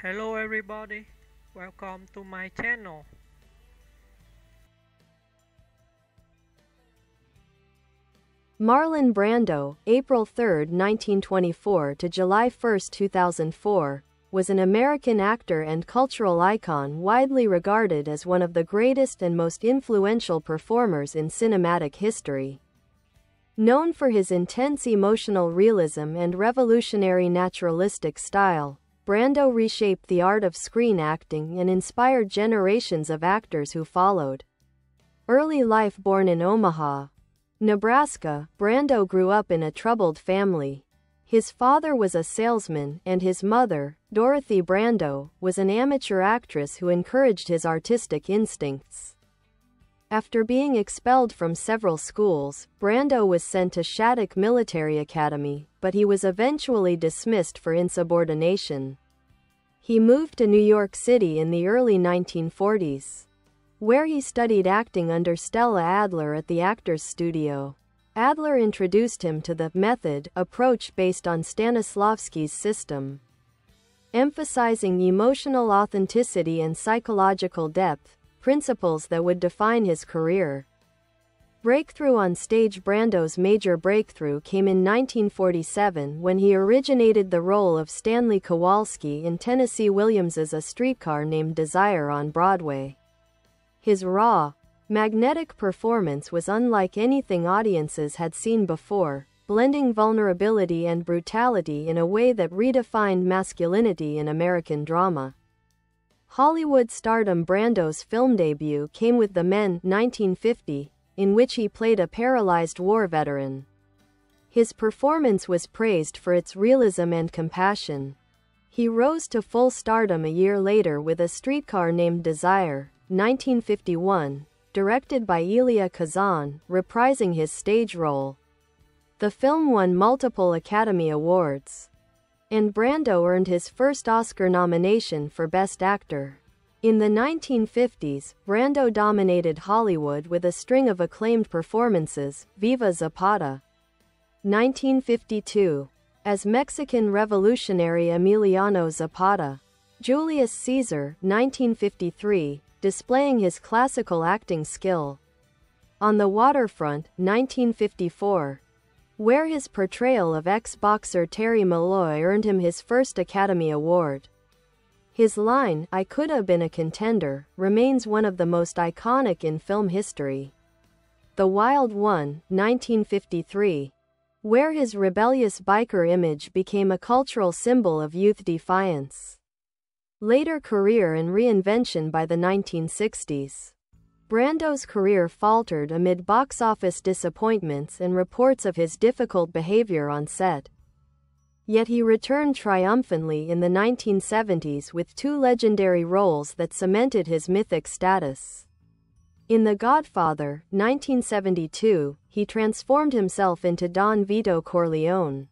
Hello everybody, welcome to my channel. Marlon Brando, April 3, 1924 to July 1, 2004, was an American actor and cultural icon widely regarded as one of the greatest and most influential performers in cinematic history. Known for his intense emotional realism and revolutionary naturalistic style, Brando reshaped the art of screen acting and inspired generations of actors who followed. Early life. Born in Omaha, Nebraska, Brando grew up in a troubled family. His father was a salesman, and his mother, Dorothy Brando, was an amateur actress who encouraged his artistic instincts. After being expelled from several schools, Brando was sent to Shattuck Military Academy, but he was eventually dismissed for insubordination. He moved to New York City in the early 1940s, where he studied acting under Stella Adler at the Actors Studio. Adler introduced him to the method approach based on Stanislavski's system, emphasizing emotional authenticity and psychological depth, principles that would define his career. Breakthrough on stage. Brando's major breakthrough came in 1947 when he originated the role of Stanley Kowalski in Tennessee Williams's A Streetcar Named Desire on Broadway. His raw, magnetic performance was unlike anything audiences had seen before, blending vulnerability and brutality in a way that redefined masculinity in American drama. Hollywood stardom. Brando's film debut came with The Men, 1950, in which he played a paralyzed war veteran. His performance was praised for its realism and compassion. He rose to full stardom a year later with A Streetcar Named Desire, 1951, directed by Elia Kazan, reprising his stage role. The film won multiple Academy Awards, and Brando earned his first Oscar nomination for Best Actor. In the 1950s, Brando dominated Hollywood with a string of acclaimed performances. Viva Zapata, 1952, as Mexican revolutionary Emiliano Zapata. Julius Caesar, 1953, displaying his classical acting skill. On the Waterfront, 1954, where his portrayal of ex-boxer Terry Malloy earned him his first Academy Award. His line, "I could have been a contender," remains one of the most iconic in film history. The Wild One, 1953, where his rebellious biker image became a cultural symbol of youth defiance. Later career and reinvention. By the 1960s, Brando's career faltered amid box office disappointments and reports of his difficult behavior on set. Yet he returned triumphantly in the 1970s with two legendary roles that cemented his mythic status. In The Godfather, 1972, he transformed himself into Don Vito Corleone,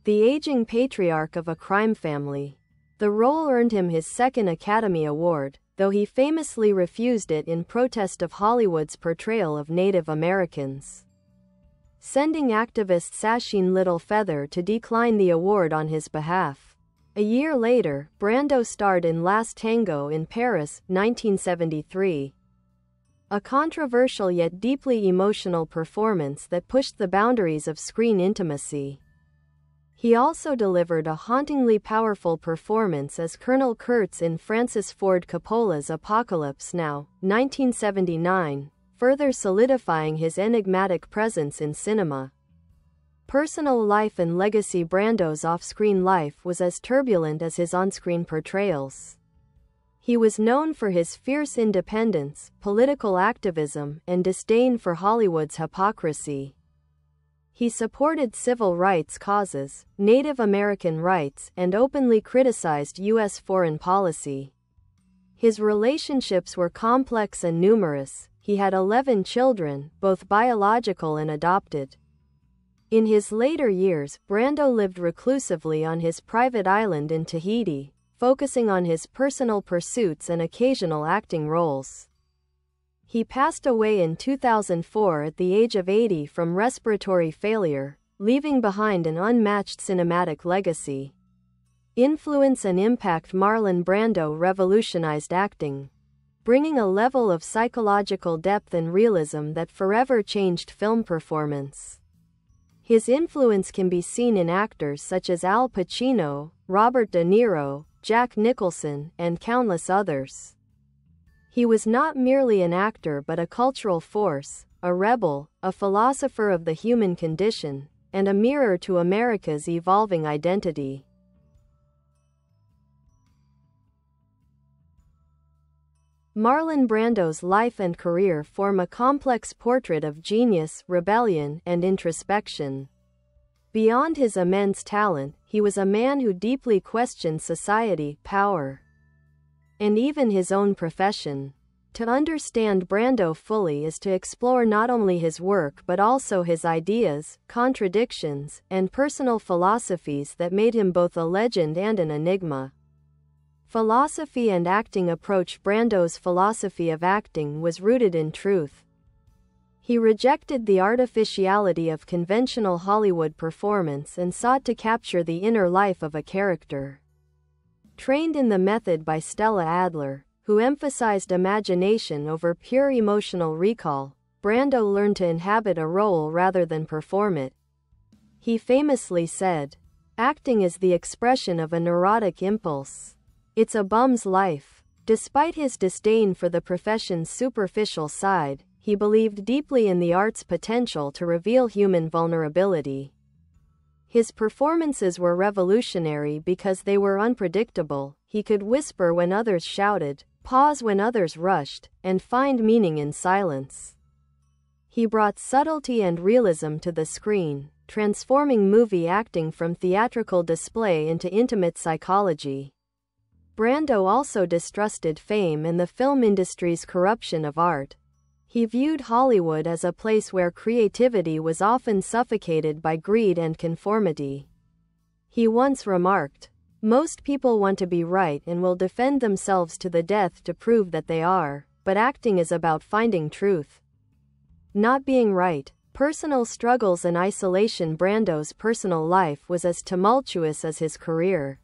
the aging patriarch of a crime family. The role earned him his second Academy Award, though he famously refused it in protest of Hollywood's portrayal of Native Americans, sending activist Sacheen Littlefeather to decline the award on his behalf. A year later, Brando starred in Last Tango in Paris, 1973, a controversial yet deeply emotional performance that pushed the boundaries of screen intimacy. He also delivered a hauntingly powerful performance as Colonel Kurtz in Francis Ford Coppola's Apocalypse Now, 1979, further solidifying his enigmatic presence in cinema. Personal life and legacy. Brando's off-screen life was as turbulent as his on-screen portrayals. He was known for his fierce independence, political activism, and disdain for Hollywood's hypocrisy. He supported civil rights causes, Native American rights, and openly criticized U.S. foreign policy. His relationships were complex and numerous. He had 11 children, both biological and adopted. In his later years, Brando lived reclusively on his private island in Tahiti, focusing on his personal pursuits and occasional acting roles. He passed away in 2004 at the age of 80 from respiratory failure, leaving behind an unmatched cinematic legacy. influence and impact. Marlon Brando revolutionized acting, bringing a level of psychological depth and realism that forever changed film performance. His influence can be seen in actors such as Al Pacino, Robert De Niro, Jack Nicholson, and countless others. He was not merely an actor but a cultural force, a rebel, a philosopher of the human condition, and a mirror to America's evolving identity. Marlon Brando's life and career form a complex portrait of genius, rebellion, and introspection. Beyond his immense talent, he was a man who deeply questioned society, power, and even his own profession. To understand Brando fully is to explore not only his work but also his ideas, contradictions, and personal philosophies that made him both a legend and an enigma. Philosophy and acting approach. Brando's philosophy of acting was rooted in truth. He rejected the artificiality of conventional Hollywood performance and sought to capture the inner life of a character. Trained in the method by Stella Adler, who emphasized imagination over pure emotional recall, Brando learned to inhabit a role rather than perform it. He famously said, "Acting is the expression of a neurotic impulse. It's a bum's life." Despite his disdain for the profession's superficial side, he believed deeply in the art's potential to reveal human vulnerability. His performances were revolutionary because they were unpredictable. He could whisper when others shouted, pause when others rushed, and find meaning in silence. He brought subtlety and realism to the screen, transforming movie acting from theatrical display into intimate psychology. Brando also distrusted fame and the film industry's corruption of art. He viewed Hollywood as a place where creativity was often suffocated by greed and conformity. He once remarked, "Most people want to be right and will defend themselves to the death to prove that they are, but acting is about finding truth, not being right." Personal struggles and isolation. Brando's personal life was as tumultuous as his career.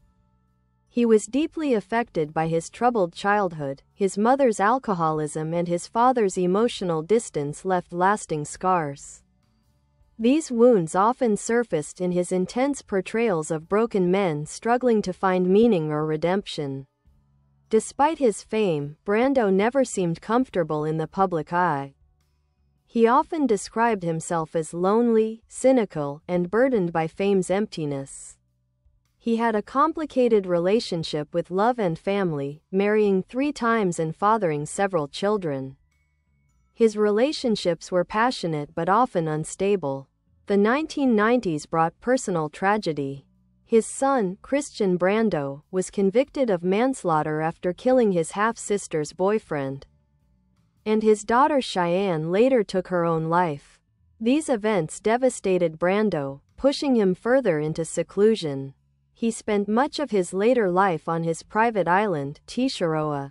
He was deeply affected by his troubled childhood. His mother's alcoholism and his father's emotional distance left lasting scars. These wounds often surfaced in his intense portrayals of broken men struggling to find meaning or redemption. Despite his fame, Brando never seemed comfortable in the public eye. He often described himself as lonely, cynical, and burdened by fame's emptiness. He had a complicated relationship with love and family, marrying 3 times and fathering several children. His relationships were passionate but often unstable. The 1990s brought personal tragedy. His son, Christian Brando, was convicted of manslaughter after killing his half-sister's boyfriend. And his daughter Cheyenne later took her own life. These events devastated Brando, pushing him further into seclusion. He spent much of his later life on his private island, Tisharoa,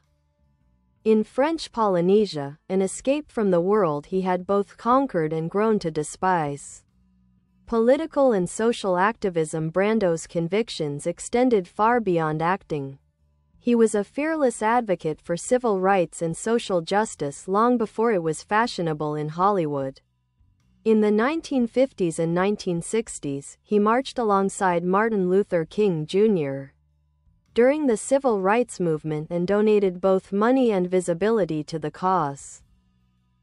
in French Polynesia, an escape from the world he had both conquered and grown to despise. Political and social activism. Brando's convictions extended far beyond acting. He was a fearless advocate for civil rights and social justice long before it was fashionable in Hollywood. In the 1950s and 1960s, he marched alongside Martin Luther King Jr. during the civil rights movement and donated both money and visibility to the cause.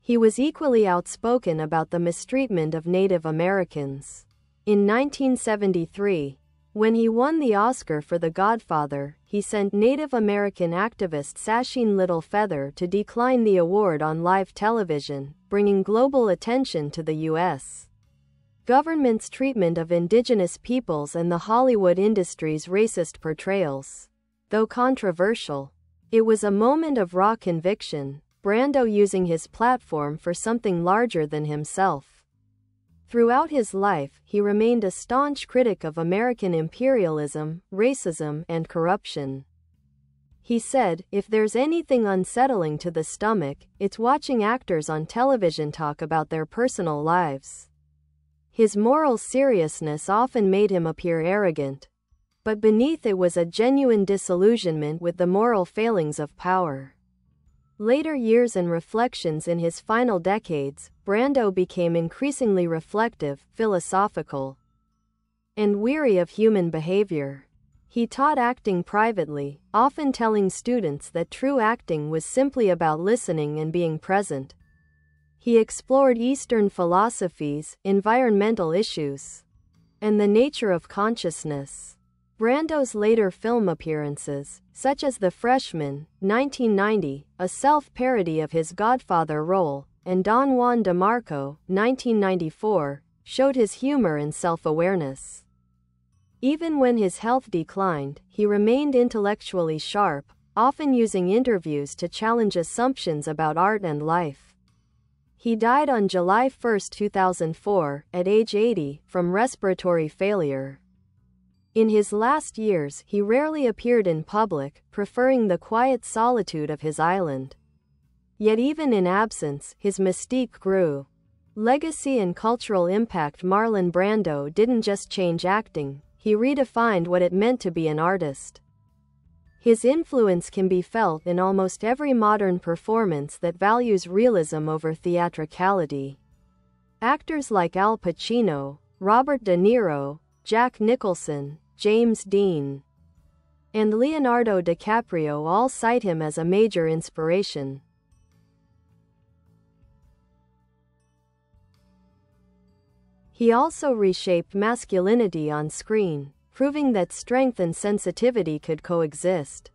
He was equally outspoken about the mistreatment of Native Americans. In 1973, when he won the Oscar for The Godfather, he sent Native American activist Sacheen Littlefeather to decline the award on live television, bringing global attention to the U.S. government's treatment of indigenous peoples and the Hollywood industry's racist portrayals. Though controversial, it was a moment of raw conviction, Brando using his platform for something larger than himself. Throughout his life, he remained a staunch critic of American imperialism, racism, and corruption. He said, "If there's anything unsettling to the stomach, it's watching actors on television talk about their personal lives." His moral seriousness often made him appear arrogant. But beneath it was a genuine disillusionment with the moral failings of power. Later years and reflections in his final decades, Brando became increasingly reflective, philosophical, and weary of human behavior. He taught acting privately, often telling students that true acting was simply about listening and being present. He explored Eastern philosophies, environmental issues, and the nature of consciousness. Brando's later film appearances, such as The Freshman, 1990, a self-parody of his Godfather role, and Don Juan DeMarco, 1994, showed his humor and self-awareness. Even when his health declined, he remained intellectually sharp, often using interviews to challenge assumptions about art and life. He died on July 1, 2004, at age 80, from respiratory failure. In his last years, he rarely appeared in public, preferring the quiet solitude of his island. Yet even in absence, his mystique grew. Legacy and cultural impact. Marlon Brando didn't just change acting, he redefined what it meant to be an artist. His influence can be felt in almost every modern performance that values realism over theatricality. Actors like Al Pacino, Robert De Niro, Jack Nicholson, James Dean, and Leonardo DiCaprio all cite him as a major inspiration. He also reshaped masculinity on screen, proving that strength and sensitivity could coexist.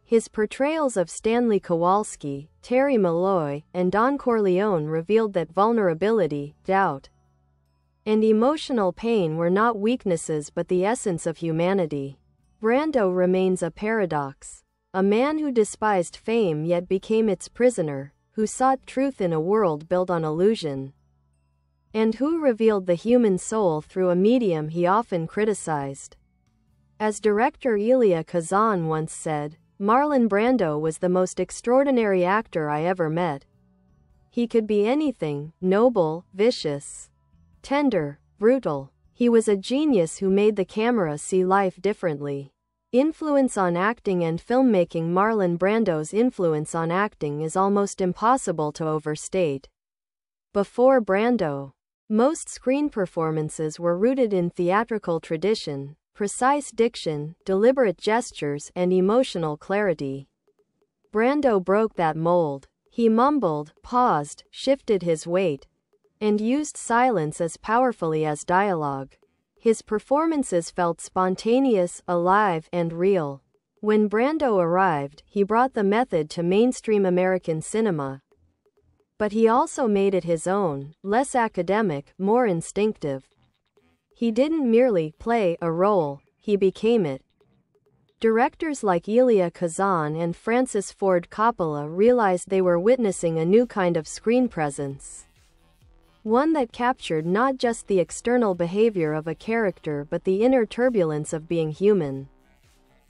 His portrayals of Stanley Kowalski, Terry Malloy, and Don Corleone revealed that vulnerability, doubt, and emotional pain were not weaknesses but the essence of humanity. Brando remains a paradox. A man who despised fame yet became its prisoner, who sought truth in a world built on illusion, and who revealed the human soul through a medium he often criticized. As director Elia Kazan once said, Marlon Brando was the most extraordinary actor I ever met. He could be anything: noble, vicious, tender, brutal. He was a genius who made the camera see life differently. Influence on acting and filmmaking. Marlon Brando's influence on acting is almost impossible to overstate. Before Brando, most screen performances were rooted in theatrical tradition, precise diction, deliberate gestures, and emotional clarity. Brando broke that mold. He mumbled, paused, shifted his weight, and used silence as powerfully as dialogue. His performances felt spontaneous, alive, and real. When Brando arrived, he brought the method to mainstream American cinema. But he also made it his own, less academic, more instinctive. He didn't merely play a role, he became it. Directors like Elia Kazan and Francis Ford Coppola realized they were witnessing a new kind of screen presence. One that captured not just the external behavior of a character but the inner turbulence of being human.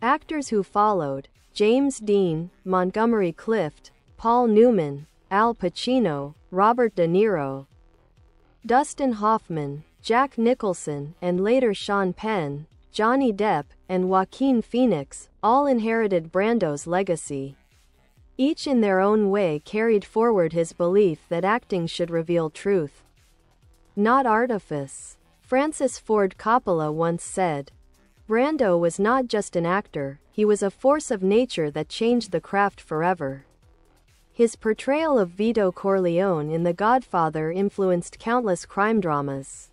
Actors who followed: James Dean, Montgomery Clift, Paul Newman, Al Pacino, Robert De Niro, Dustin Hoffman, Jack Nicholson, and later Sean Penn, Johnny Depp, and Joaquin Phoenix, all inherited Brando's legacy. Each in their own way carried forward his belief that acting should reveal truth, not artifice. Francis Ford Coppola once said, "Brando was not just an actor, he was a force of nature that changed the craft forever." His portrayal of Vito Corleone in The Godfather influenced countless crime dramas,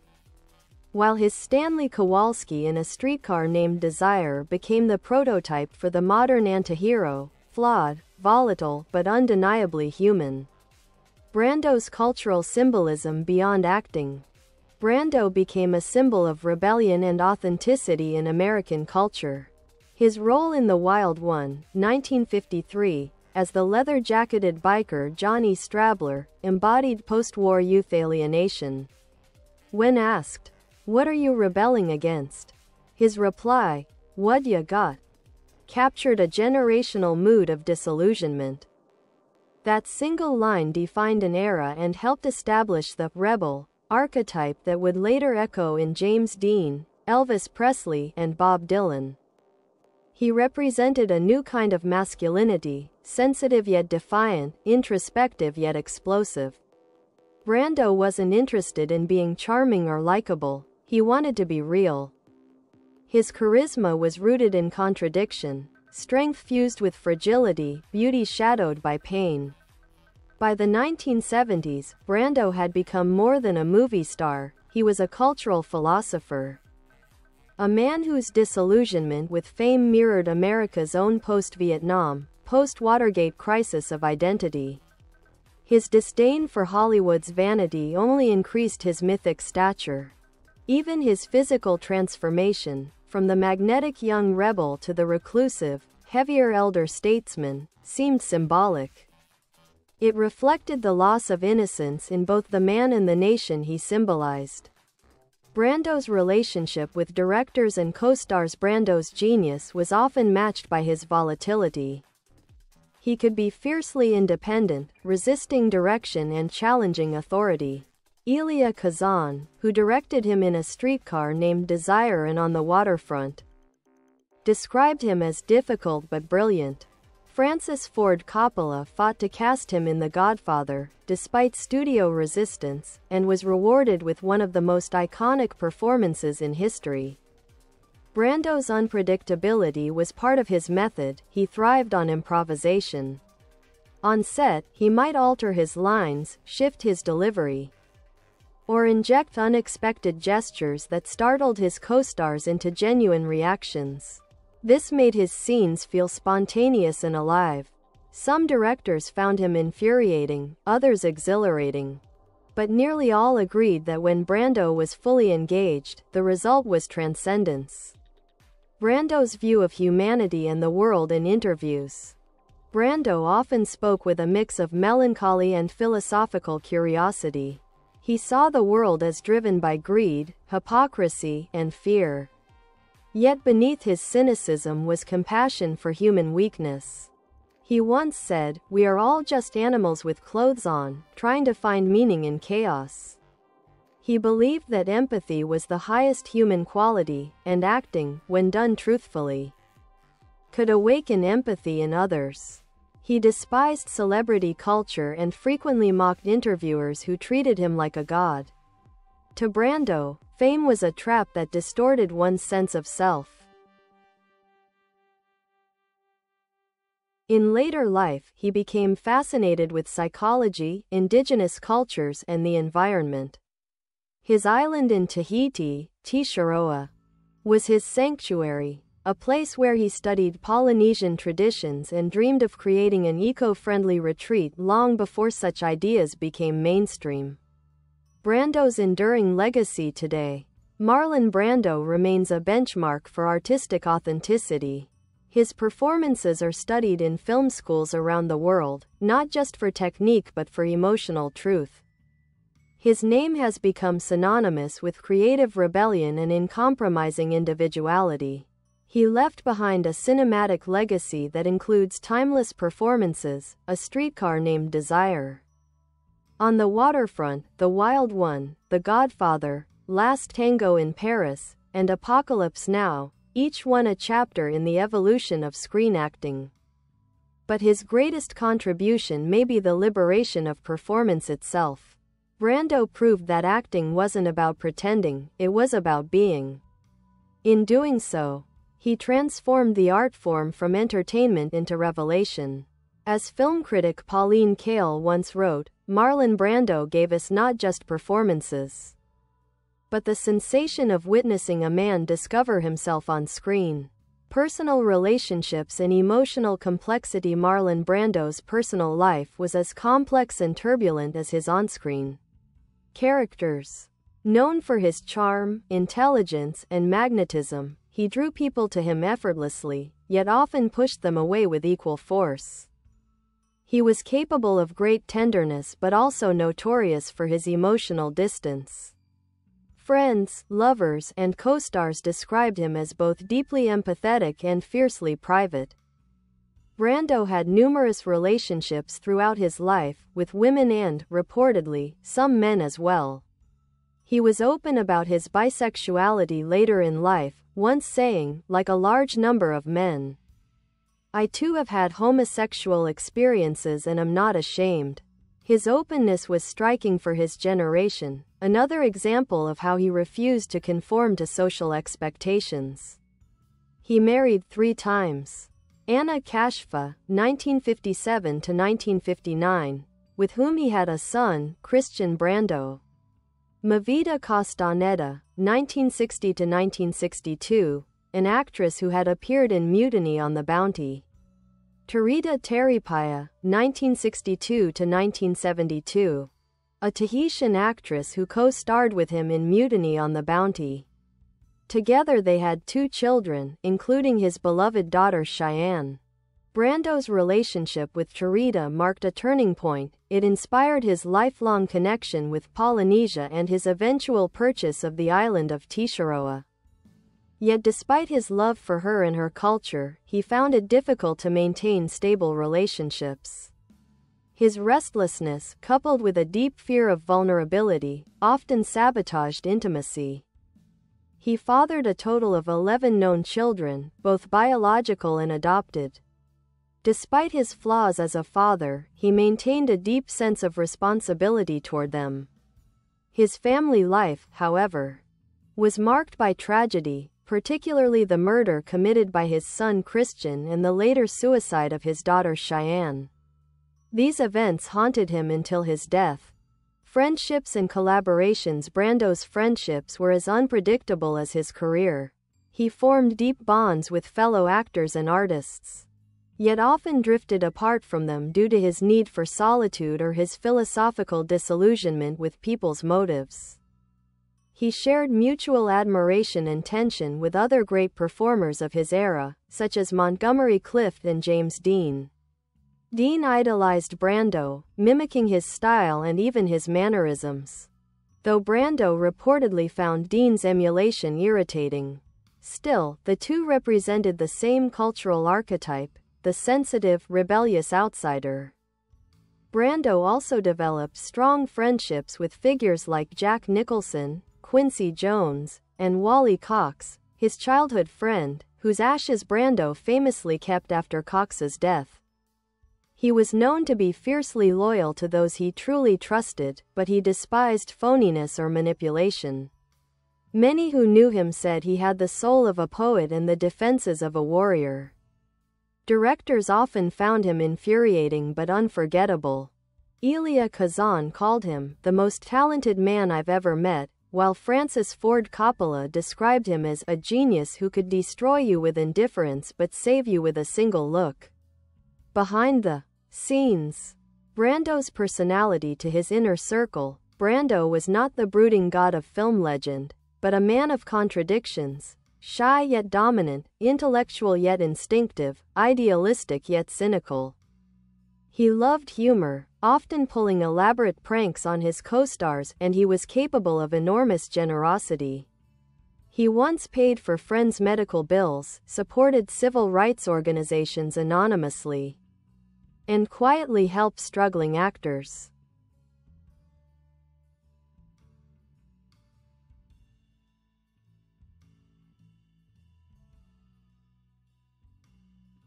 while his Stanley Kowalski in A Streetcar Named Desire became the prototype for the modern antihero, flawed, volatile, but undeniably human. Brando's cultural symbolism beyond acting. Brando became a symbol of rebellion and authenticity in American culture. His role in The Wild One, 1953, as the leather-jacketed biker Johnny Strabler, embodied post-war youth alienation. When asked, "What are you rebelling against?" his reply, "What ya got?" captured a generational mood of disillusionment. That single line defined an era and helped establish the rebel archetype that would later echo in James Dean, Elvis Presley, and Bob Dylan. He represented a new kind of masculinity, sensitive yet defiant, introspective yet explosive. Brando wasn't interested in being charming or likable, he wanted to be real. His charisma was rooted in contradiction, strength fused with fragility, beauty shadowed by pain. By the 1970s, Brando had become more than a movie star, he was a cultural philosopher. A man whose disillusionment with fame mirrored America's own post-Vietnam, post-Watergate crisis of identity. His disdain for Hollywood's vanity only increased his mythic stature. Even his physical transformation, from the magnetic young rebel to the reclusive, heavier elder statesman, seemed symbolic. It reflected the loss of innocence in both the man and the nation he symbolized. Brando's relationship with directors and co-stars. Brando's genius was often matched by his volatility. He could be fiercely independent, resisting direction and challenging authority. Elia Kazan, who directed him in A Streetcar Named Desire and On the Waterfront, described him as difficult but brilliant. Francis Ford Coppola fought to cast him in The Godfather, despite studio resistance, and was rewarded with one of the most iconic performances in history. Brando's unpredictability was part of his method, he thrived on improvisation. On set, he might alter his lines, shift his delivery, or inject unexpected gestures that startled his co-stars into genuine reactions. This made his scenes feel spontaneous and alive. Some directors found him infuriating, others exhilarating. But nearly all agreed that when Brando was fully engaged, the result was transcendence. Brando's view of humanity and the world in interviews. Brando often spoke with a mix of melancholy and philosophical curiosity. He saw the world as driven by greed, hypocrisy, and fear. Yet beneath his cynicism was compassion for human weakness. He once said, "We are all just animals with clothes on, trying to find meaning in chaos." He believed that empathy was the highest human quality, and acting, when done truthfully, could awaken empathy in others. He despised celebrity culture and frequently mocked interviewers who treated him like a god. To Brando, fame was a trap that distorted one's sense of self. In later life, he became fascinated with psychology, indigenous cultures, and the environment. His island in Tahiti, Tisharoa, was his sanctuary, a place where he studied Polynesian traditions and dreamed of creating an eco-friendly retreat long before such ideas became mainstream. Brando's enduring legacy today. Marlon Brando remains a benchmark for artistic authenticity. His performances are studied in film schools around the world, not just for technique but for emotional truth. His name has become synonymous with creative rebellion and uncompromising individuality. He left behind a cinematic legacy that includes timeless performances, A Streetcar Named Desire, On the Waterfront, The Wild One, The Godfather, Last Tango in Paris, and Apocalypse Now, each one a chapter in the evolution of screen acting. But his greatest contribution may be the liberation of performance itself. Brando proved that acting wasn't about pretending, it was about being. In doing so, he transformed the art form from entertainment into revelation. As film critic Pauline Kael once wrote, Marlon Brando gave us not just performances, but the sensation of witnessing a man discover himself on screen. Personal relationships and emotional complexity. Marlon Brando's personal life was as complex and turbulent as his on-screen characters. Known for his charm, intelligence, and magnetism, he drew people to him effortlessly, yet often pushed them away with equal force. He was capable of great tenderness but also notorious for his emotional distance. Friends, lovers, and co-stars described him as both deeply empathetic and fiercely private. Brando had numerous relationships throughout his life, with women and, reportedly, some men as well. He was open about his bisexuality later in life, once saying, like a large number of men, "I too have had homosexual experiences and am not ashamed." His openness was striking for his generation, another example of how he refused to conform to social expectations. He married 3 times. Anna Kashfa, 1957–1959, with whom he had a son, Christian Brando. Mavita Castaneda, 1960–1962, an actress who had appeared in Mutiny on the Bounty. Tarita Taripaya, 1962–1972, a Tahitian actress who co-starred with him in Mutiny on the Bounty. Together they had 2 children, including his beloved daughter Cheyenne. Brando's relationship with Tarita marked a turning point. It inspired his lifelong connection with Polynesia and his eventual purchase of the island of Tisharoa. Yet despite his love for her and her culture, he found it difficult to maintain stable relationships. His restlessness, coupled with a deep fear of vulnerability, often sabotaged intimacy. He fathered a total of 11 known children, both biological and adopted. Despite his flaws as a father, he maintained a deep sense of responsibility toward them. His family life, however, was marked by tragedy, particularly the murder committed by his son Christian and the later suicide of his daughter Cheyenne. These events haunted him until his death. Friendships and collaborations. Brando's friendships were as unpredictable as his career. He formed deep bonds with fellow actors and artists, yet often drifted apart from them due to his need for solitude or his philosophical disillusionment with people's motives. He shared mutual admiration and tension with other great performers of his era, such as Montgomery Clift and James Dean. Dean idolized Brando, mimicking his style and even his mannerisms, though Brando reportedly found Dean's emulation irritating. Still, the two represented the same cultural archetype, the sensitive, rebellious outsider. Brando also developed strong friendships with figures like Jack Nicholson, Quincy Jones, and Wally Cox, his childhood friend, whose ashes Brando famously kept after Cox's death. He was known to be fiercely loyal to those he truly trusted, but he despised phoniness or manipulation. Many who knew him said he had the soul of a poet and the defenses of a warrior. Directors often found him infuriating but unforgettable. Elia Kazan called him the most talented man I've ever met, while Francis Ford Coppola described him as a genius who could destroy you with indifference but save you with a single look. Behind the scenes, Brando's personality. To his inner circle, Brando was not the brooding god of film legend, but a man of contradictions, shy yet dominant, intellectual yet instinctive, idealistic yet cynical. He loved humor, often pulling elaborate pranks on his co-stars, and he was capable of enormous generosity. He once paid for friends' medical bills, supported civil rights organizations anonymously, and quietly helped struggling actors.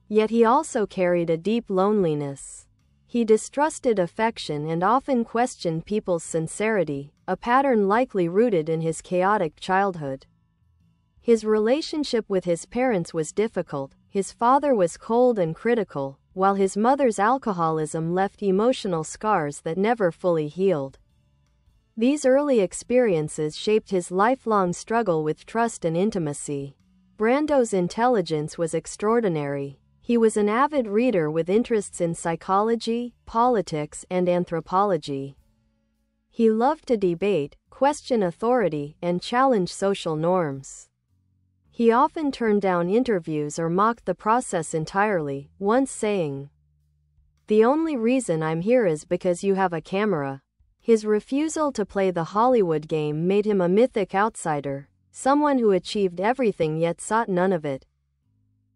Yet he also carried a deep loneliness. He distrusted affection and often questioned people's sincerity, a pattern likely rooted in his chaotic childhood. His relationship with his parents was difficult. His father was cold and critical, while his mother's alcoholism left emotional scars that never fully healed. These early experiences shaped his lifelong struggle with trust and intimacy. Brando's intelligence was extraordinary. He was an avid reader with interests in psychology, politics, and anthropology. He loved to debate, question authority, and challenge social norms. He often turned down interviews or mocked the process entirely, once saying, "The only reason I'm here is because you have a camera." His refusal to play the Hollywood game made him a mythic outsider, someone who achieved everything yet sought none of it.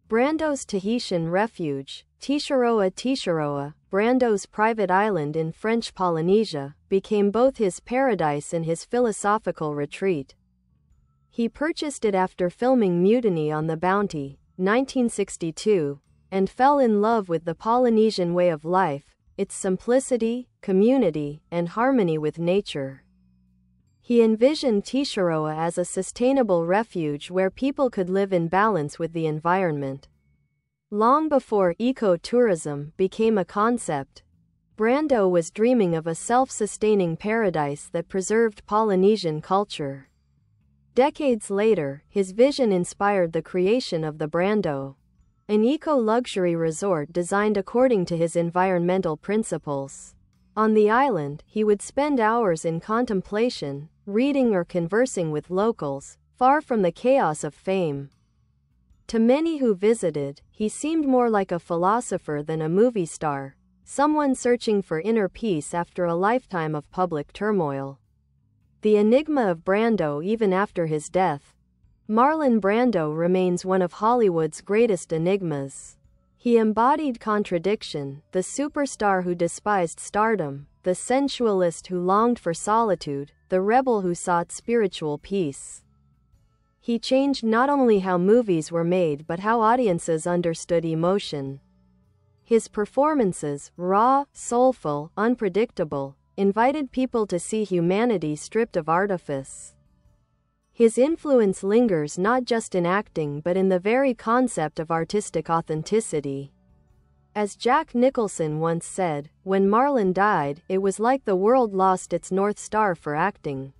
Brando's Tahitian refuge. Tisharoa, Brando's private island in French Polynesia, became both his paradise and his philosophical retreat. He purchased it after filming Mutiny on the Bounty, 1962, and fell in love with the Polynesian way of life, its simplicity, community, and harmony with nature. He envisioned Tisharoa as a sustainable refuge where people could live in balance with the environment. Long before ecotourism became a concept, Brando was dreaming of a self-sustaining paradise that preserved Polynesian culture. Decades later, his vision inspired the creation of the Brando, an eco-luxury resort designed according to his environmental principles. On the island, he would spend hours in contemplation, reading or conversing with locals, far from the chaos of fame. To many who visited, he seemed more like a philosopher than a movie star, someone searching for inner peace after a lifetime of public turmoil. The enigma of Brando even after his death. Marlon Brando remains one of Hollywood's greatest enigmas. He embodied contradiction, the superstar who despised stardom, the sensualist who longed for solitude, the rebel who sought spiritual peace. He changed not only how movies were made but how audiences understood emotion. His performances, raw, soulful, unpredictable, invited people to see humanity stripped of artifice. His influence lingers not just in acting but in the very concept of artistic authenticity. As Jack Nicholson once said, when Marlon died, it was like the world lost its North Star for acting.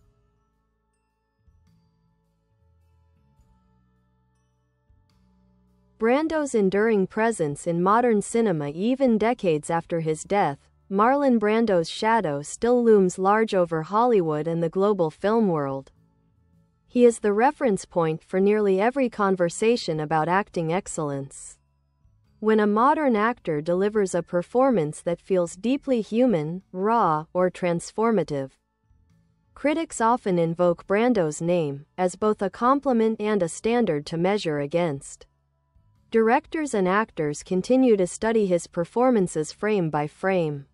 Brando's enduring presence in modern cinema even decades after his death, Marlon Brando's shadow still looms large over Hollywood and the global film world. He is the reference point for nearly every conversation about acting excellence. When a modern actor delivers a performance that feels deeply human, raw, or transformative, critics often invoke Brando's name, as both a compliment and a standard to measure against. Directors and actors continue to study his performances frame by frame.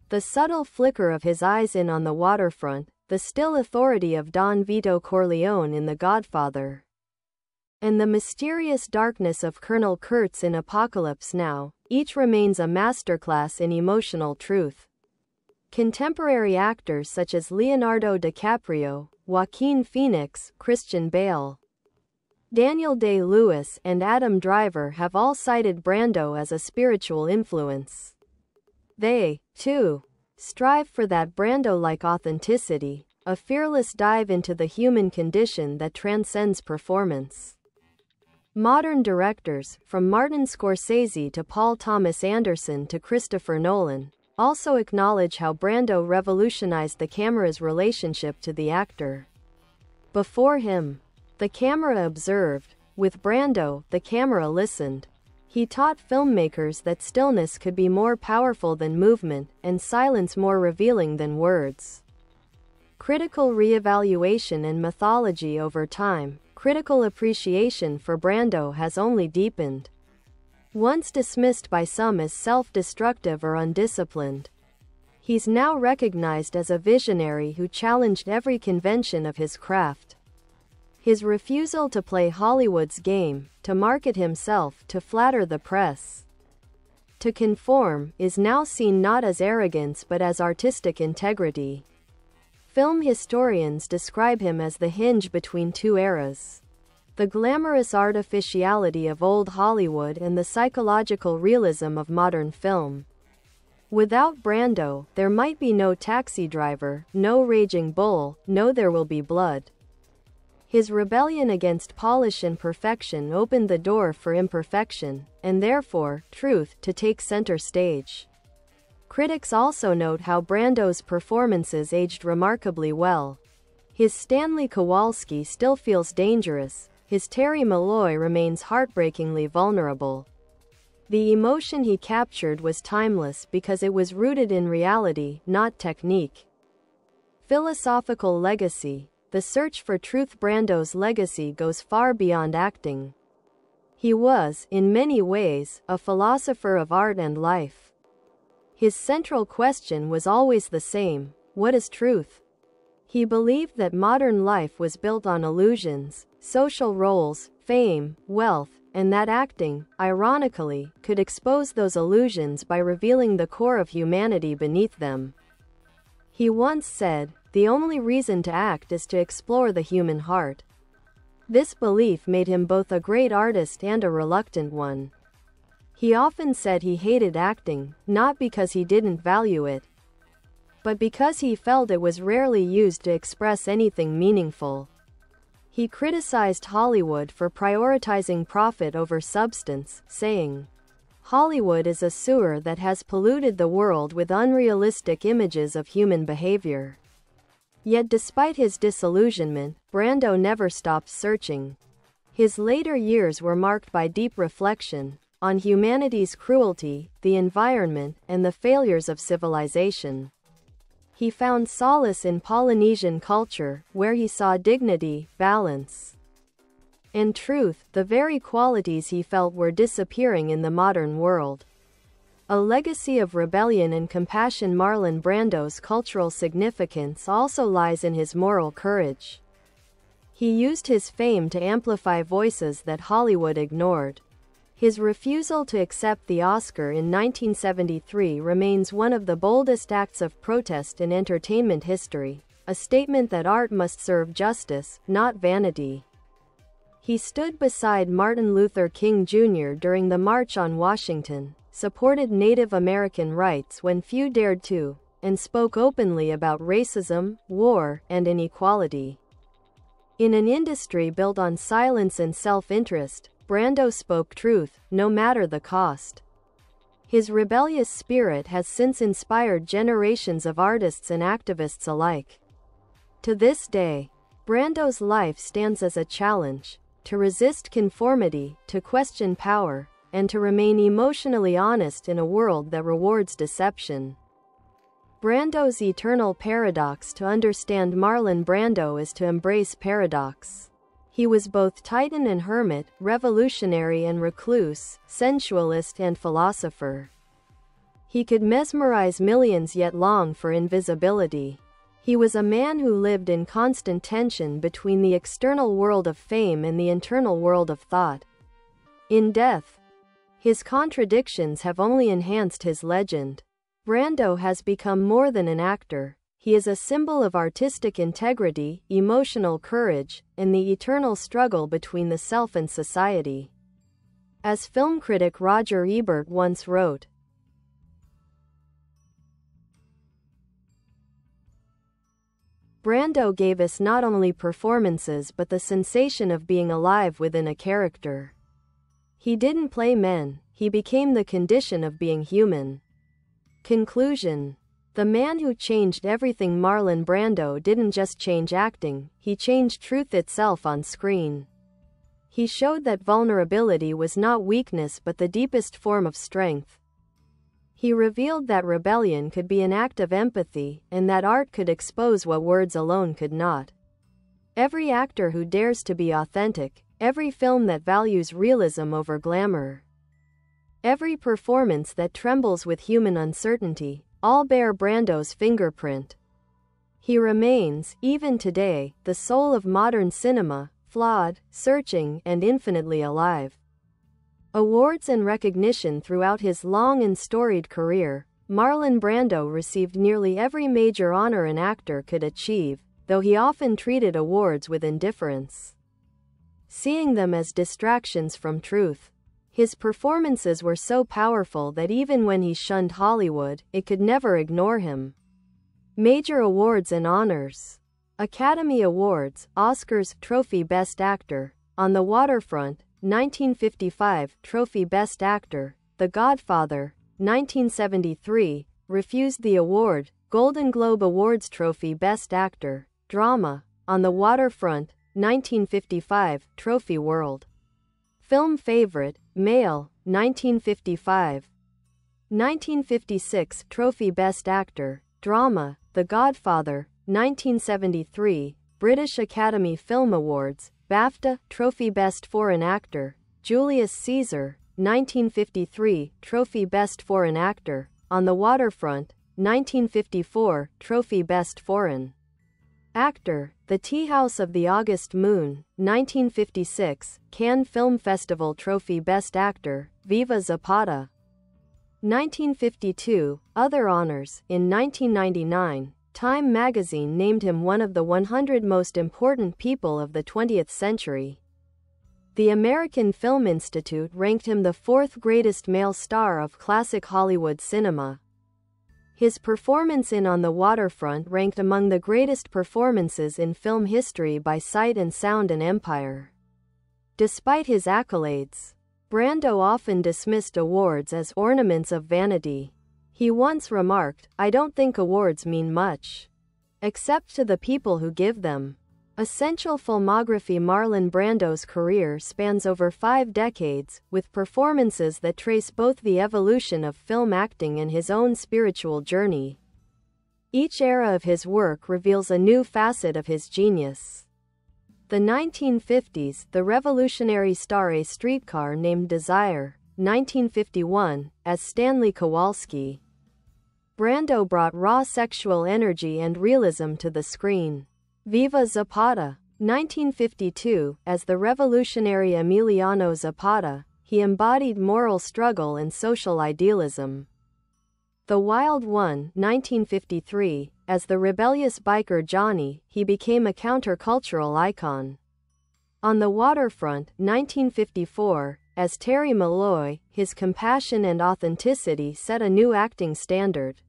The subtle flicker of his eyes in On the Waterfront, the still authority of Don Vito Corleone in The Godfather, and the mysterious darkness of Colonel Kurtz in Apocalypse Now, each remains a masterclass in emotional truth. Contemporary actors such as Leonardo DiCaprio, Joaquin Phoenix, Christian Bale, Daniel Day-Lewis, and Adam Driver have all cited Brando as a spiritual influence. They, too, strive for that Brando-like authenticity, a fearless dive into the human condition that transcends performance. Modern directors, from Martin Scorsese to Paul Thomas Anderson to Christopher Nolan, also acknowledge how Brando revolutionized the camera's relationship to the actor. Before him, the camera observed. With Brando, the camera listened. He taught filmmakers that stillness could be more powerful than movement, and silence more revealing than words. Critical reevaluation and mythology over time, critical appreciation for Brando has only deepened. Once dismissed by some as self-destructive or undisciplined, he's now recognized as a visionary who challenged every convention of his craft. His refusal to play Hollywood's game, to market himself, to flatter the press, to conform, is now seen not as arrogance but as artistic integrity. Film historians describe him as the hinge between two eras: the glamorous artificiality of old Hollywood and the psychological realism of modern film. Without Brando, there might be no Taxi Driver, no Raging Bull, no There Will Be Blood. His rebellion against polish and perfection opened the door for imperfection, and therefore, truth, to take center stage. Critics also note how Brando's performances aged remarkably well. His Stanley Kowalski still feels dangerous, his Terry Malloy remains heartbreakingly vulnerable. The emotion he captured was timeless because it was rooted in reality, not technique. Philosophical legacy. The search for truth. Brando's legacy goes far beyond acting. He was, in many ways, a philosopher of art and life. His central question was always the same: what is truth? He believed that modern life was built on illusions, social roles, fame, wealth, and that acting, ironically, could expose those illusions by revealing the core of humanity beneath them. He once said, "The only reason to act is to explore the human heart." This belief made him both a great artist and a reluctant one. He often said he hated acting, not because he didn't value it, but because he felt it was rarely used to express anything meaningful. He criticized Hollywood for prioritizing profit over substance, saying, "Hollywood is a sewer that has polluted the world with unrealistic images of human behavior." Yet despite his disillusionment, Brando never stopped searching. His later years were marked by deep reflection on humanity's cruelty, the environment, and the failures of civilization. He found solace in Polynesian culture, where he saw dignity, balance, and truth, the very qualities he felt were disappearing in the modern world. A legacy of rebellion and compassion. Marlon Brando's cultural significance also lies in his moral courage. He used his fame to amplify voices that Hollywood ignored. His refusal to accept the Oscar in 1973 remains one of the boldest acts of protest in entertainment history, a statement that art must serve justice, not vanity. He stood beside Martin Luther King Jr. during the March on Washington, supported Native American rights when few dared to, and spoke openly about racism, war, and inequality. In an industry built on silence and self-interest, Brando spoke truth, no matter the cost. His rebellious spirit has since inspired generations of artists and activists alike. To this day, Brando's life stands as a challenge to resist conformity, to question power, and to remain emotionally honest in a world that rewards deception. Brando's eternal paradox. To understand Marlon Brando is to embrace paradox. He was both titan and hermit, revolutionary and recluse, sensualist and philosopher. He could mesmerize millions yet long for invisibility. He was a man who lived in constant tension between the external world of fame and the internal world of thought. In death, his contradictions have only enhanced his legend. Brando has become more than an actor. He is a symbol of artistic integrity, emotional courage, and the eternal struggle between the self and society. As film critic Roger Ebert once wrote, Brando gave us not only performances but the sensation of being alive within a character. He didn't play men, he became the condition of being human. Conclusion. The man who changed everything. Marlon Brando didn't just change acting, he changed truth itself on screen. He showed that vulnerability was not weakness but the deepest form of strength. He revealed that rebellion could be an act of empathy, and that art could expose what words alone could not. Every actor who dares to be authentic, every film that values realism over glamour, every performance that trembles with human uncertainty, all bear Brando's fingerprint. He remains, even today, the soul of modern cinema, flawed, searching, and infinitely alive. Awards and recognition. Throughout his long and storied career, Marlon Brando received nearly every major honor an actor could achieve, though he often treated awards with indifference, seeing them as distractions from truth. His performances were so powerful that even when he shunned Hollywood, it could never ignore him. Major awards and honors. Academy Awards, Oscars, Trophy Best Actor, On the Waterfront, 1955, Trophy Best Actor, The Godfather, 1973, refused the award. Golden Globe Awards, Trophy Best Actor, Drama, On the Waterfront, 1955, Trophy World Film Favorite, Male, 1955. 1956, Trophy Best Actor, Drama, The Godfather, 1973, British Academy Film Awards, BAFTA, Trophy Best Foreign Actor, Julius Caesar, 1953, Trophy Best Foreign Actor. On the Waterfront, 1954, Trophy Best Foreign Actor. The Tea House of the August Moon, 1956, Cannes Film Festival Trophy Best Actor, Viva Zapata. 1952, Other Honors. In 1999, Time magazine named him one of the 100 most important people of the 20th century. The American Film Institute ranked him the fourth greatest male star of classic Hollywood cinema. His performance in On the Waterfront ranked among the greatest performances in film history by Sight and Sound and Empire. Despite his accolades, Brando often dismissed awards as ornaments of vanity. He once remarked, "I don't think awards mean much, except to the people who give them." Essential filmography. Marlon Brando's career spans over 5 decades, with performances that trace both the evolution of film acting and his own spiritual journey. Each era of his work reveals a new facet of his genius. The 1950s, The Revolutionary Star. A Streetcar Named Desire, 1951, as Stanley Kowalski. Brando brought raw sexual energy and realism to the screen. Viva Zapata, 1952, as the revolutionary Emiliano Zapata, he embodied moral struggle and social idealism. The Wild One, 1953, as the rebellious biker Johnny, he became a countercultural icon. On the Waterfront, 1954, as Terry Malloy, his compassion and authenticity set a new acting standard.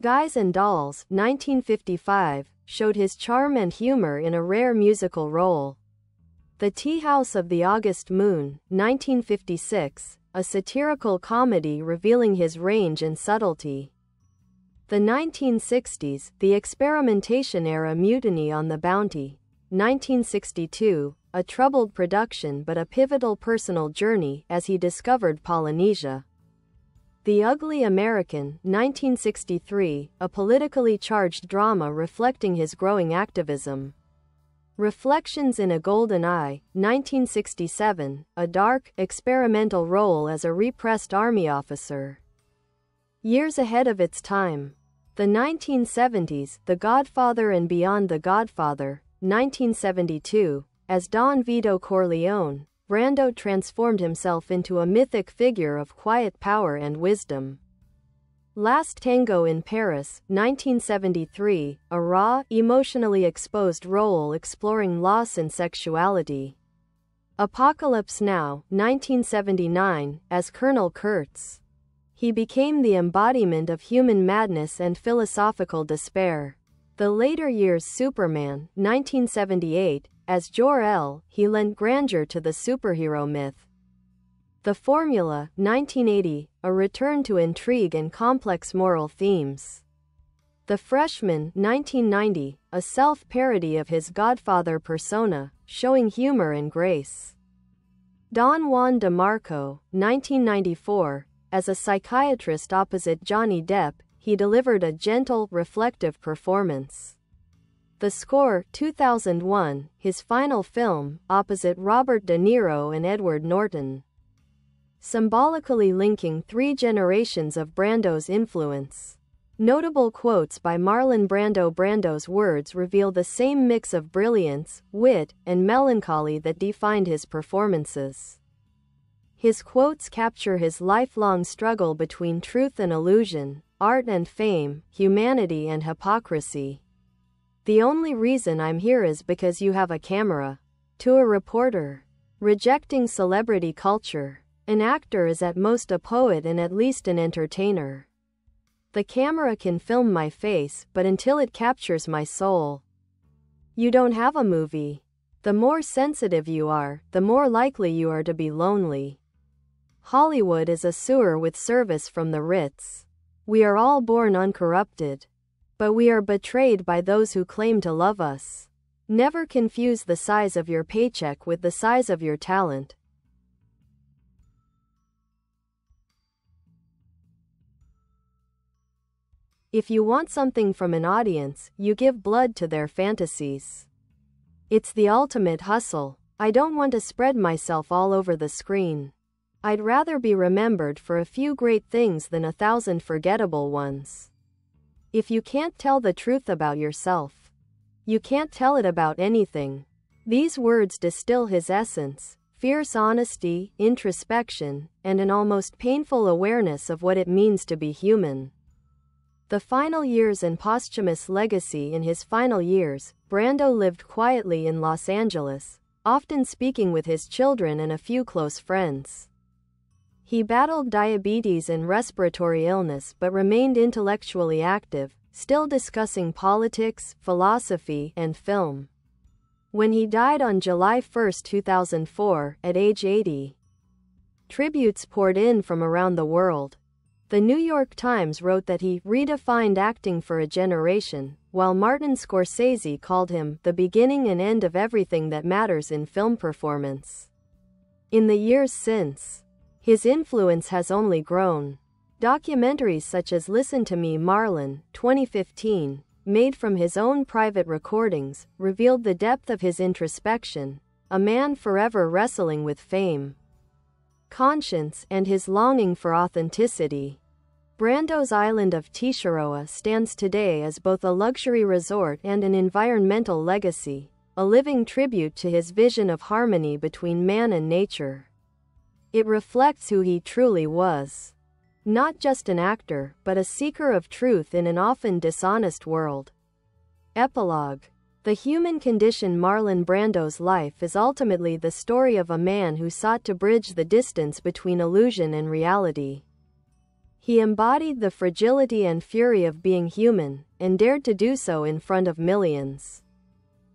Guys and Dolls, 1955, showed his charm and humor in a rare musical role. The Tea House of the August Moon, 1956, a satirical comedy revealing his range and subtlety. The 1960s, The Experimentation Era. Mutiny on the Bounty, 1962, a troubled production but a pivotal personal journey as he discovered Polynesia. The Ugly American, 1963, a politically charged drama reflecting his growing activism. Reflections in a Golden Eye, 1967, a dark, experimental role as a repressed army officer. Years ahead of its time. The 1970s, The Godfather and Beyond the Godfather, 1972, as Don Vito Corleone, Brando transformed himself into a mythic figure of quiet power and wisdom. Last Tango in Paris, 1973, a raw, emotionally exposed role exploring loss and sexuality. Apocalypse Now, 1979, as Colonel Kurtz. He became the embodiment of human madness and philosophical despair. The later years Superman, 1978, as Jor-El, he lent grandeur to the superhero myth. The Formula, 1980, a return to intrigue and complex moral themes. The Freshman, 1990, a self-parody of his Godfather persona, showing humor and grace. Don Juan DeMarco, 1994, as a psychiatrist opposite Johnny Depp, he delivered a gentle, reflective performance. The Score, 2001, his final film, opposite Robert De Niro and Edward Norton. Symbolically linking 3 generations of Brando's influence. Notable quotes by Marlon Brando. Brando's words reveal the same mix of brilliance, wit, and melancholy that defined his performances. His quotes capture his lifelong struggle between truth and illusion, art and fame, humanity and hypocrisy. "The only reason I'm here is because you have a camera." To a reporter. Rejecting celebrity culture. An actor is at most a poet and at least an entertainer. The camera can film my face, but until it captures my soul, you don't have a movie. The more sensitive you are, the more likely you are to be lonely. Hollywood is a sewer with service from the Ritz. We are all born uncorrupted, but we are betrayed by those who claim to love us. Never confuse the size of your paycheck with the size of your talent. If you want something from an audience, you give blood to their fantasies. It's the ultimate hustle. I don't want to spread myself all over the screen. I'd rather be remembered for a few great things than 1,000 forgettable ones. If you can't tell the truth about yourself, you can't tell it about anything. These words distill his essence: fierce honesty, introspection, and an almost painful awareness of what it means to be human. The final years and posthumous legacy. In his final years, Brando lived quietly in Los Angeles, often speaking with his children and a few close friends. He battled diabetes and respiratory illness but remained intellectually active, still discussing politics, philosophy, and film. When he died on July 1, 2004, at age 80, tributes poured in from around the world. The New York Times wrote that he redefined acting for a generation, while Martin Scorsese called him the beginning and end of everything that matters in film performance. In the years since, his influence has only grown. Documentaries such as Listen to Me, Marlon, 2015, made from his own private recordings, revealed the depth of his introspection, a man forever wrestling with fame, conscience, and his longing for authenticity. Brando's island of Tisharoa stands today as both a luxury resort and an environmental legacy, a living tribute to his vision of harmony between man and nature. It reflects who he truly was. Not just an actor, but a seeker of truth in an often dishonest world. Epilogue. The human condition. Marlon Brando's life is ultimately the story of a man who sought to bridge the distance between illusion and reality. He embodied the fragility and fury of being human, and dared to do so in front of millions.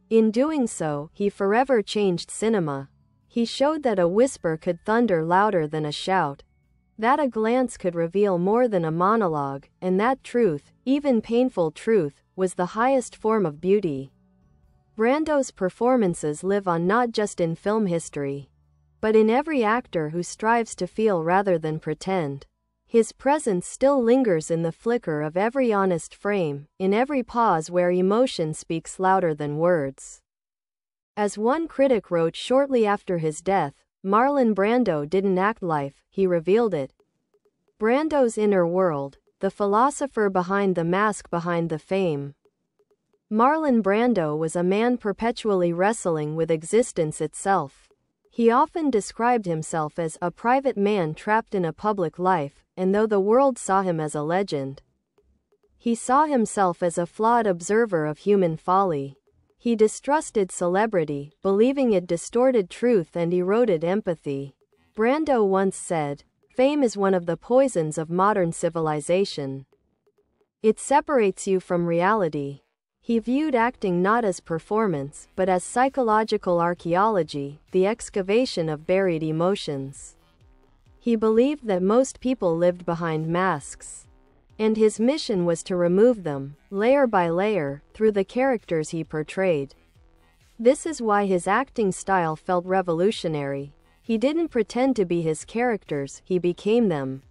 In doing so, he forever changed cinema. He showed that a whisper could thunder louder than a shout, that a glance could reveal more than a monologue, and that truth, even painful truth, was the highest form of beauty. Brando's performances live on not just in film history, but in every actor who strives to feel rather than pretend. His presence still lingers in the flicker of every honest frame, in every pause where emotion speaks louder than words. As one critic wrote shortly after his death, Marlon Brando didn't act life, he revealed it. Brando's inner world, the philosopher behind the mask, behind the fame. Marlon Brando was a man perpetually wrestling with existence itself. He often described himself as a private man trapped in a public life, and though the world saw him as a legend, he saw himself as a flawed observer of human folly. He distrusted celebrity, believing it distorted truth and eroded empathy. Brando once said, "Fame is one of the poisons of modern civilization. It separates you from reality." He viewed acting not as performance, but as psychological archaeology, the excavation of buried emotions. He believed that most people lived behind masks, and his mission was to remove them, layer by layer, through the characters he portrayed. This is why his acting style felt revolutionary. He didn't pretend to be his characters, he became them,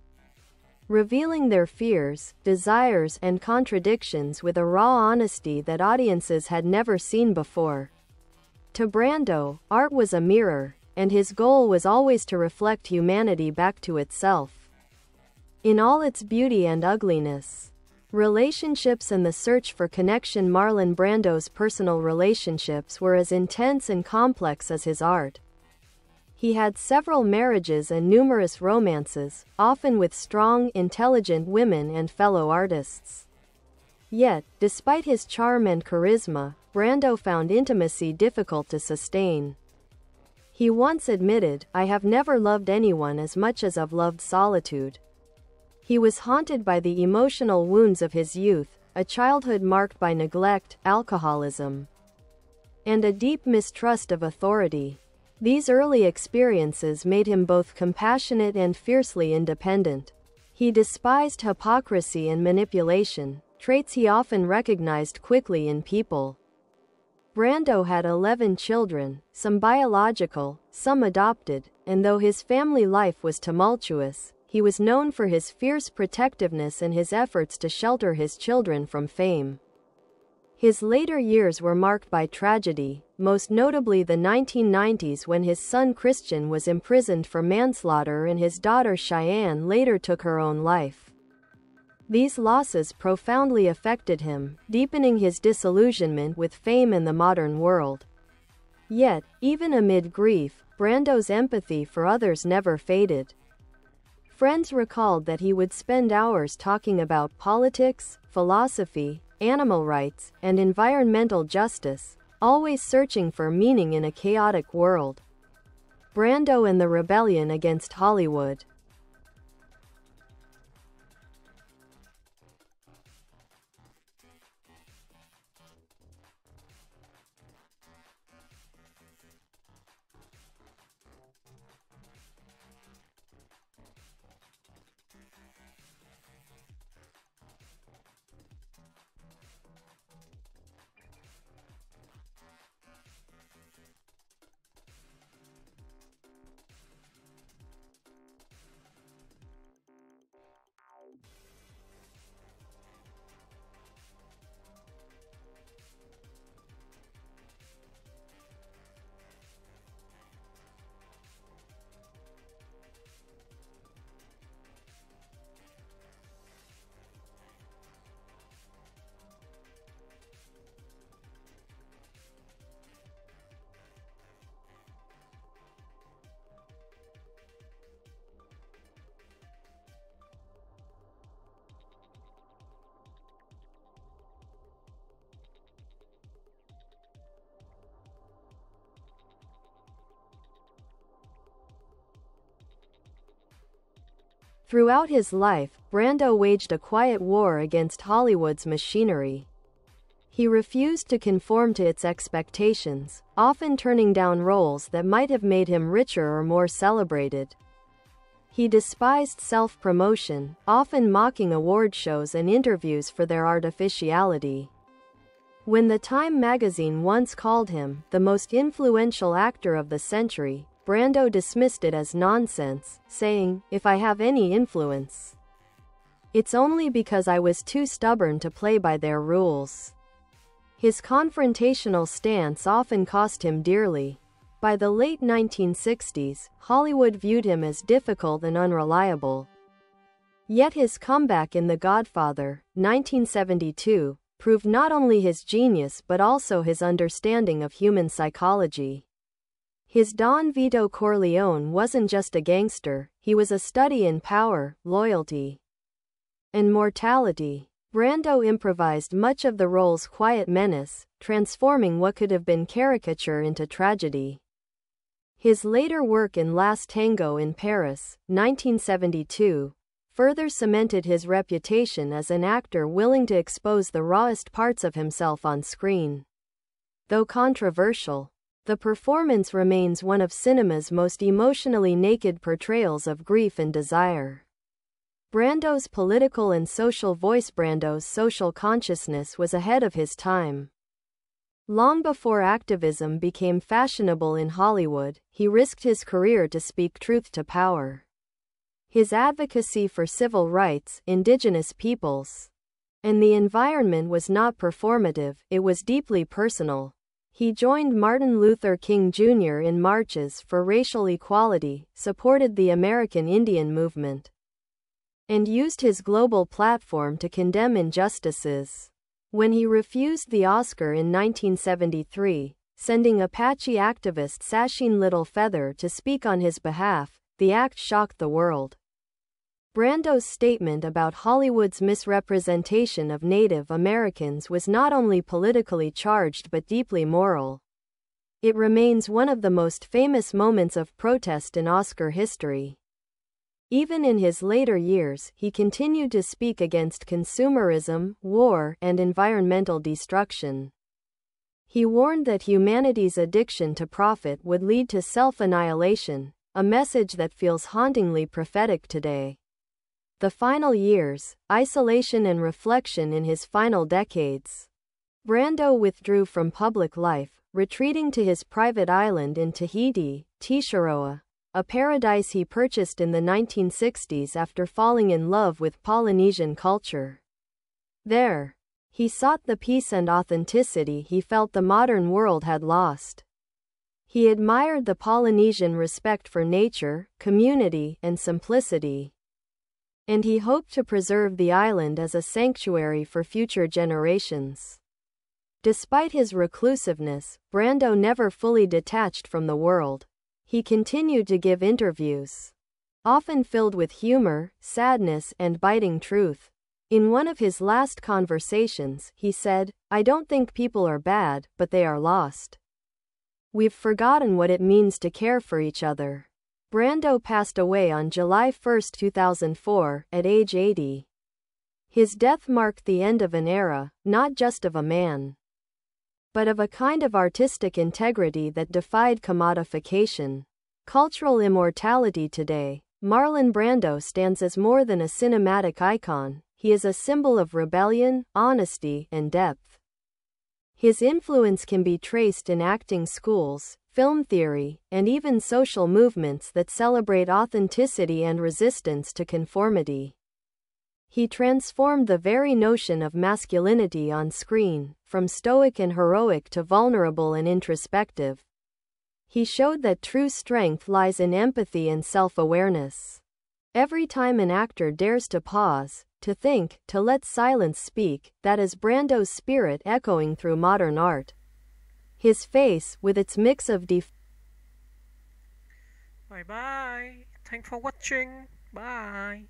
revealing their fears, desires, and contradictions with a raw honesty that audiences had never seen before. To Brando, art was a mirror, and his goal was always to reflect humanity back to itself, in all its beauty and ugliness. Relationships and the search for connection. Marlon Brando's personal relationships were as intense and complex as his art. He had several marriages and numerous romances, often with strong, intelligent women and fellow artists. Yet, despite his charm and charisma, Brando found intimacy difficult to sustain. He once admitted, "I have never loved anyone as much as I've loved solitude." He was haunted by the emotional wounds of his youth, a childhood marked by neglect, alcoholism, and a deep mistrust of authority. These early experiences made him both compassionate and fiercely independent. He despised hypocrisy and manipulation, traits he often recognized quickly in people. Brando had 11 children, some biological, some adopted, and though his family life was tumultuous, he was known for his fierce protectiveness and his efforts to shelter his children from fame. His later years were marked by tragedy, most notably the 1990s when his son Christian was imprisoned for manslaughter and his daughter Cheyenne later took her own life. These losses profoundly affected him, deepening his disillusionment with fame and the modern world. Yet, even amid grief, Brando's empathy for others never faded. Friends recalled that he would spend hours talking about politics, philosophy, animal rights, and environmental justice, always searching for meaning in a chaotic world. Brando and the Rebellion Against Hollywood. Throughout his life, Brando waged a quiet war against Hollywood's machinery. He refused to conform to its expectations, often turning down roles that might have made him richer or more celebrated. He despised self-promotion, often mocking award shows and interviews for their artificiality. When the Time magazine once called him the most influential actor of the century, Brando dismissed it as nonsense, saying, "If I have any influence, it's only because I was too stubborn to play by their rules." His confrontational stance often cost him dearly. By the late 1960s, Hollywood viewed him as difficult and unreliable. Yet his comeback in The Godfather, 1972, proved not only his genius but also his understanding of human psychology. His Don Vito Corleone wasn't just a gangster, he was a study in power, loyalty, and mortality. Brando improvised much of the role's quiet menace, transforming what could have been caricature into tragedy. His later work in Last Tango in Paris, 1972, further cemented his reputation as an actor willing to expose the rawest parts of himself on screen. Though controversial, the performance remains one of cinema's most emotionally naked portrayals of grief and desire. Brando's political and social voice. Brando's social consciousness was ahead of his time. Long before activism became fashionable in Hollywood, he risked his career to speak truth to power. His advocacy for civil rights, indigenous peoples, and the environment was not performative, it was deeply personal. He joined Martin Luther King Jr. in marches for racial equality, supported the American Indian movement, and used his global platform to condemn injustices. When he refused the Oscar in 1973, sending Apache activist Sacheen Little Feather to speak on his behalf, the act shocked the world. Brando's statement about Hollywood's misrepresentation of Native Americans was not only politically charged but deeply moral. It remains one of the most famous moments of protest in Oscar history. Even in his later years, he continued to speak against consumerism, war, and environmental destruction. He warned that humanity's addiction to profit would lead to self-annihilation, a message that feels hauntingly prophetic today. The final years, isolation and reflection. In his final decades, Brando withdrew from public life, retreating to his private island in Tahiti, Tisharoa, a paradise he purchased in the 1960s after falling in love with Polynesian culture. There, He sought the peace and authenticity he felt the modern world had lost. He admired the Polynesian respect for nature, community, and simplicity. And he hoped to preserve the island as a sanctuary for future generations. Despite his reclusiveness, Brando never fully detached from the world. He continued to give interviews, often filled with humor, sadness, and biting truth. In one of his last conversations, he said, "I don't think people are bad, but they are lost. We've forgotten what it means to care for each other." Brando passed away on July 1, 2004, at age 80. His death marked the end of an era, not just of a man, but of a kind of artistic integrity that defied commodification. Cultural immortality today, Marlon Brando stands as more than a cinematic icon. He is a symbol of rebellion, honesty, and depth. His influence can be traced in acting schools, film theory, and even social movements that celebrate authenticity and resistance to conformity. He transformed the very notion of masculinity on screen, from stoic and heroic to vulnerable and introspective. He showed that true strength lies in empathy and self-awareness. Every time an actor dares to pause, to think, to let silence speak, that is Brando's spirit echoing through modern art. His face, with its mix of Bye bye. Thanks for watching. Bye.